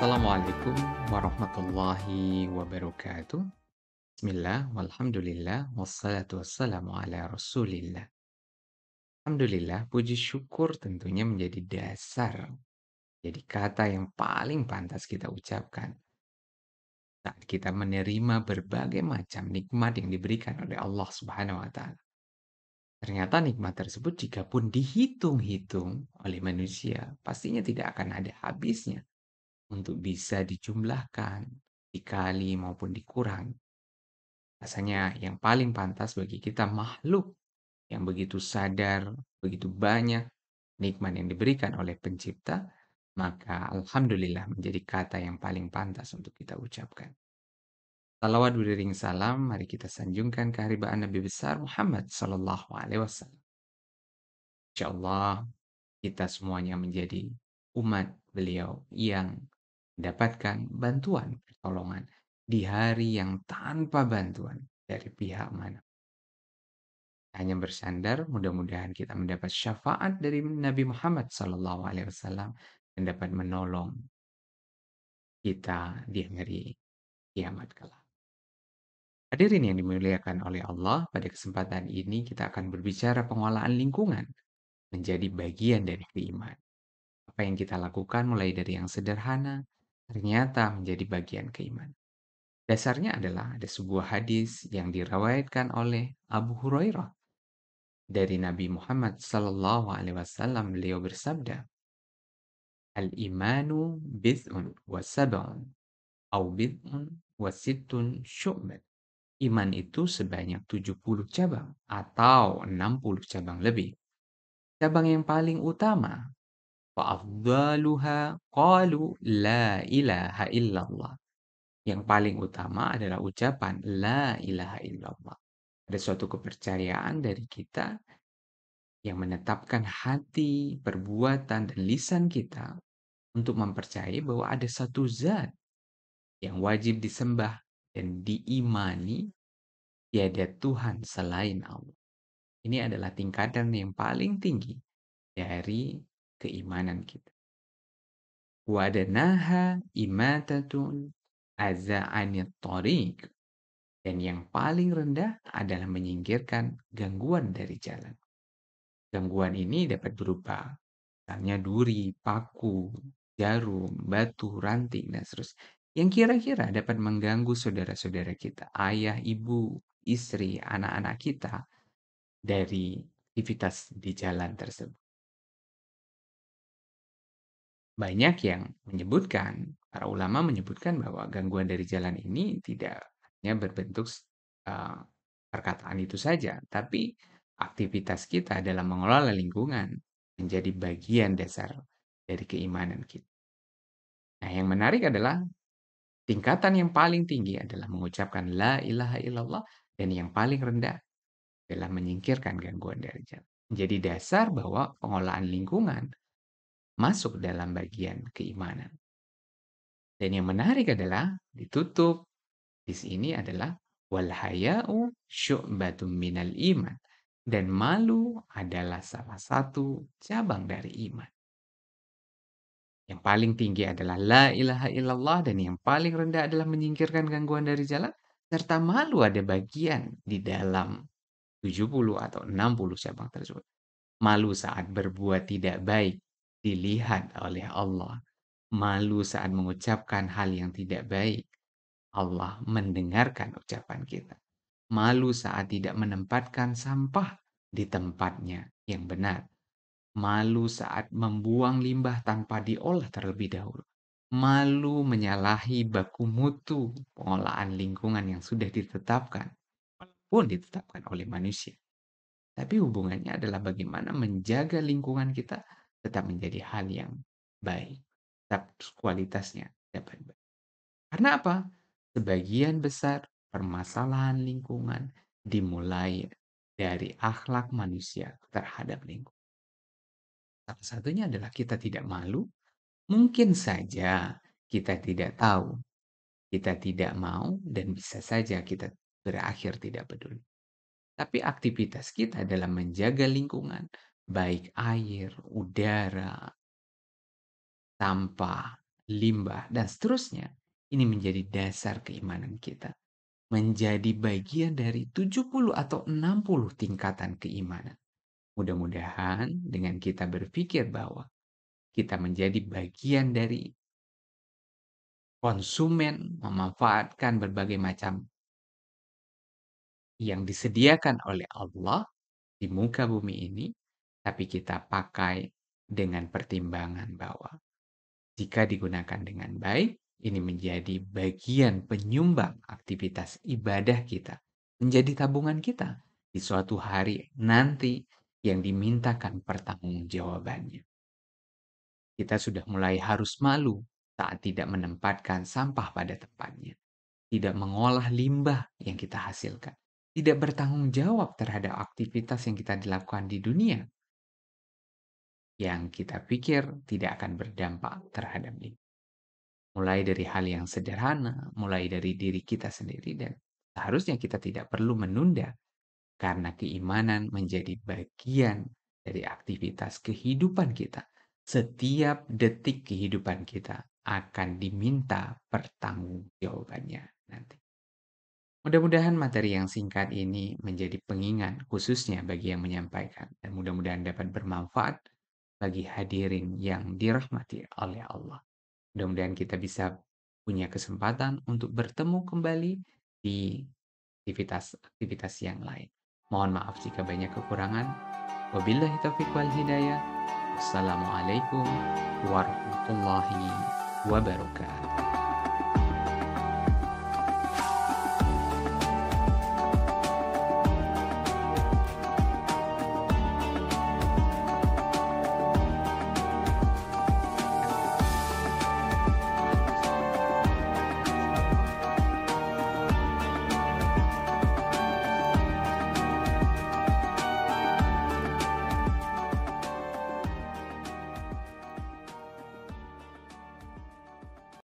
Assalamualaikum warahmatullahi wabarakatuh. Bismillah, walhamdulillah, wassalatu wassalamu ala rasulillah. Alhamdulillah, puji syukur tentunya menjadi dasar, jadi kata yang paling pantas kita ucapkan saat kita menerima berbagai macam nikmat yang diberikan oleh Allah Subhanahu wa Ta'ala. Ternyata nikmat tersebut, jika pun dihitung-hitung oleh manusia, pastinya tidak akan ada habisnya untuk bisa dijumlahkan, dikali maupun dikurangi. Rasanya yang paling pantas bagi kita makhluk yang begitu sadar, begitu banyak nikmat yang diberikan oleh pencipta, maka alhamdulillah menjadi kata yang paling pantas untuk kita ucapkan. Salawat beriring salam, mari kita sanjungkan keharibaan Nabi besar Muhammad Sallallahu Alaihi Wasallam. Insyaallah kita semuanya menjadi umat beliau yang mendapatkan bantuan pertolongan di hari yang tanpa bantuan dari pihak mana. Hanya bersandar, mudah-mudahan kita mendapat syafaat dari Nabi Muhammad SAW yang dapat menolong kita di hari kiamat kelak. Hadirin yang dimuliakan oleh Allah, pada kesempatan ini kita akan berbicara pengelolaan lingkungan menjadi bagian dari keimanan. Apa yang kita lakukan mulai dari yang sederhana, ternyata menjadi bagian keimanan. Dasarnya adalah ada sebuah hadis yang diriwayatkan oleh Abu Hurairah dari Nabi Muhammad sallallahu alaihi wasallam. Beliau bersabda, "Al-imanu bid'un wa sab'un au bid'un wa sittun syu'ban." Iman itu sebanyak 70 cabang atau 60 cabang lebih. Cabang yang paling utama, wa afdaluha qalu la ilaha illallah. Yang paling utama adalah ucapan la ilaha illallah. Ada suatu kepercayaan dari kita yang menetapkan hati, perbuatan, dan lisan kita untuk mempercayai bahwa ada satu zat yang wajib disembah dan diimani, tiada Tuhan selain Allah. Ini adalah tingkatan yang paling tinggi dari keimanan kita. Wadanaha imatatun aza'anit tariq. Dan yang paling rendah adalah menyingkirkan gangguan dari jalan. Gangguan ini dapat berupa misalnya duri, paku, jarum, batu, ranting, dan seterusnya. Yang kira-kira dapat mengganggu saudara-saudara kita, ayah, ibu, istri, anak-anak kita dari aktivitas di jalan tersebut. Banyak yang menyebutkan, para ulama menyebutkan bahwa gangguan dari jalan ini tidak hanya berbentuk uh, perkataan itu saja, tapi aktivitas kita dalam mengelola lingkungan menjadi bagian dasar dari keimanan kita. Nah, yang menarik adalah tingkatan yang paling tinggi adalah mengucapkan la ilaha illallah, dan yang paling rendah adalah menyingkirkan gangguan dari jalan. Menjadi dasar bahwa pengelolaan lingkungan masuk dalam bagian keimanan. Dan yang menarik adalah ditutup di sini adalah wal haya'u syu'batun minal iman. Dan malu adalah salah satu cabang dari iman. Yang paling tinggi adalah la ilaha illallah, dan yang paling rendah adalah menyingkirkan gangguan dari jalan. Serta malu ada bagian di dalam 70 atau 60 cabang tersebut. Malu saat berbuat tidak baik dilihat oleh Allah. Malu saat mengucapkan hal yang tidak baik, Allah mendengarkan ucapan kita. Malu saat tidak menempatkan sampah di tempatnya yang benar. Malu saat membuang limbah tanpa diolah terlebih dahulu. Malu menyalahi baku mutu pengolahan lingkungan yang sudah ditetapkan, walaupun ditetapkan oleh manusia. Tapi hubungannya adalah bagaimana menjaga lingkungan kita tetap menjadi hal yang baik, tetap kualitasnya dapat baik. Karena apa? Sebagian besar permasalahan lingkungan dimulai dari akhlak manusia terhadap lingkungan. Salah satunya adalah kita tidak malu. Mungkin saja kita tidak tahu, kita tidak mau, dan bisa saja kita berakhir tidak peduli. Tapi aktivitas kita dalam menjaga lingkungan, baik air, udara, sampah, limbah, dan seterusnya. Ini menjadi dasar keimanan kita. Menjadi bagian dari 70 atau 60 tingkatan keimanan. Mudah-mudahan dengan kita berpikir bahwa kita menjadi bagian dari konsumen, memanfaatkan berbagai macam yang disediakan oleh Allah di muka bumi ini, tapi kita pakai dengan pertimbangan bahwa jika digunakan dengan baik, ini menjadi bagian penyumbang aktivitas ibadah kita, menjadi tabungan kita di suatu hari nanti yang dimintakan pertanggungjawabannya. Kita sudah mulai harus malu saat tidak menempatkan sampah pada tempatnya, tidak mengolah limbah yang kita hasilkan, tidak bertanggung jawab terhadap aktivitas yang kita lakukan di dunia yang kita pikir tidak akan berdampak terhadap lingkungan. Mulai dari hal yang sederhana, mulai dari diri kita sendiri, dan seharusnya kita tidak perlu menunda karena keimanan menjadi bagian dari aktivitas kehidupan kita. Setiap detik kehidupan kita akan diminta pertanggungjawabannya nanti. Mudah-mudahan materi yang singkat ini menjadi pengingat khususnya bagi yang menyampaikan, dan mudah-mudahan dapat bermanfaat bagi hadirin yang dirahmati oleh Allah. Mudah-mudahan kita bisa punya kesempatan untuk bertemu kembali di aktivitas yang lain. Mohon maaf jika banyak kekurangan. Wabillahi taufiq wal hidayah. Wassalamualaikum warahmatullahi wabarakatuh.